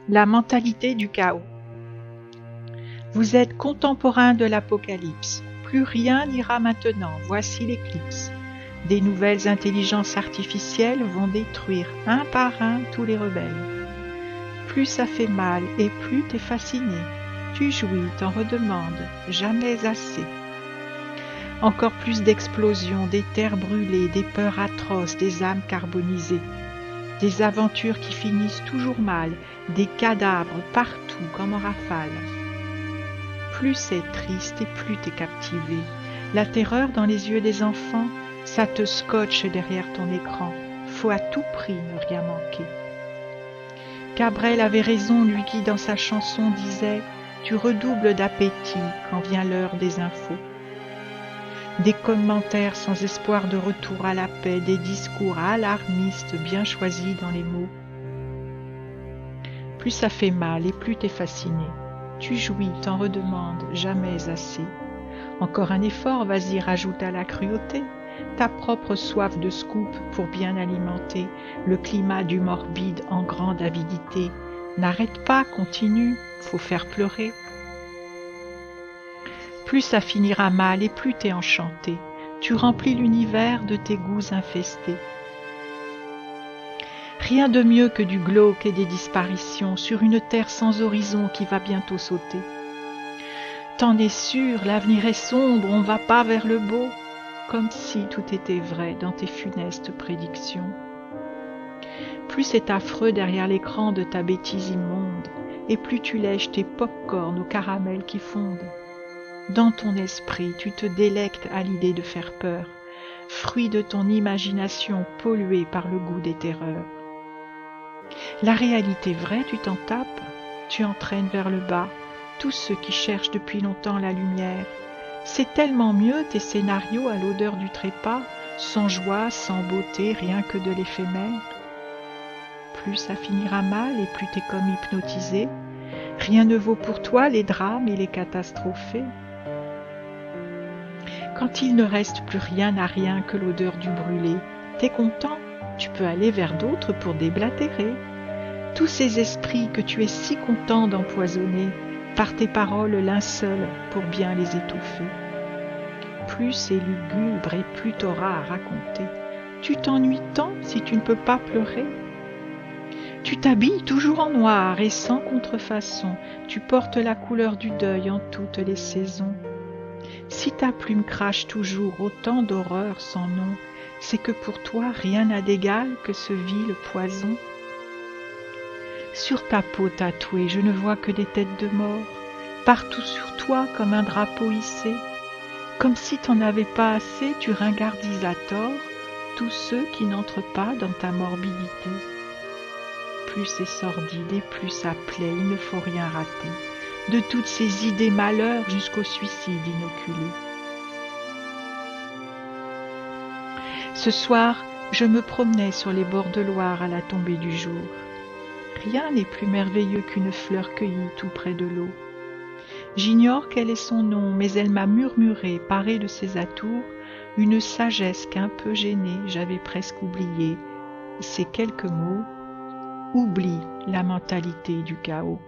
La mentalité du chaos. Vous êtes contemporain de l'Apocalypse. Plus rien n'ira maintenant, voici l'éclipse. Des nouvelles intelligences artificielles vont détruire un par un tous les rebelles. Plus ça fait mal et plus t'es fasciné. Tu jouis, t'en redemandes, jamais assez. Encore plus d'explosions, des terres brûlées, des peurs atroces, des âmes carbonisées. Des aventures qui finissent toujours mal, des cadavres partout comme en rafale. Plus c'est triste et plus t'es captivé. La terreur dans les yeux des enfants, ça te scotche derrière ton écran. Faut à tout prix ne rien manquer. Cabrel avait raison, lui qui dans sa chanson disait « Tu redoubles d'appétit quand vient l'heure des infos ». Des commentaires sans espoir de retour à la paix, des discours alarmistes bien choisis dans les mots. Plus ça fait mal et plus t'es fasciné. Tu jouis, t'en redemandes, jamais assez. Encore un effort, vas-y, rajoute à la cruauté ta propre soif de scoop pour bien alimenter le climat du morbide en grande avidité. N'arrête pas, continue, faut faire pleurer. Plus ça finira mal et plus t'es enchanté. Tu remplis l'univers de tes goûts infestés. Rien de mieux que du glauque et des disparitions sur une terre sans horizon qui va bientôt sauter. T'en es sûr, l'avenir est sombre, on va pas vers le beau, comme si tout était vrai dans tes funestes prédictions. Plus c'est affreux derrière l'écran de ta bêtise immonde, et plus tu lèches tes pop-corn au caramel qui fondent. Dans ton esprit, tu te délectes à l'idée de faire peur, fruit de ton imagination polluée par le goût des terreurs. La réalité vraie, tu t'en tapes, tu entraînes vers le bas tous ceux qui cherchent depuis longtemps la lumière. C'est tellement mieux tes scénarios à l'odeur du trépas, sans joie, sans beauté, rien que de l'éphémère. Plus ça finira mal et plus t'es comme hypnotisé. Rien ne vaut pour toi les drames et les catastrophés. Quand il ne reste plus rien à rien que l'odeur du brûlé, t'es content, tu peux aller vers d'autres pour déblatérer. Tous ces esprits que tu es si content d'empoisonner, par tes paroles linceul pour bien les étouffer. Plus c'est lugubre et plus t'auras à raconter. Tu t'ennuies tant si tu ne peux pas pleurer. Tu t'habilles toujours en noir et sans contrefaçon, tu portes la couleur du deuil en toutes les saisons. Si ta plume crache toujours autant d'horreurs sans nom, c'est que pour toi rien n'a d'égal que ce vil poison. Sur ta peau tatouée, je ne vois que des têtes de mort, partout sur toi comme un drapeau hissé. Comme si t'en avais pas assez, tu ringardises à tort tous ceux qui n'entrent pas dans ta morbidité. Plus c'est sordide et plus ça plaît, il ne faut rien rater, de toutes ces idées malheurs jusqu'au suicide inoculé. Ce soir, je me promenais sur les bords de Loire à la tombée du jour. Rien n'est plus merveilleux qu'une fleur cueillie tout près de l'eau. J'ignore quel est son nom, mais elle m'a murmuré, parée de ses atours, une sagesse qu'un peu gênée j'avais presque oubliée. Ces quelques mots: oublie la mentalité du chaos.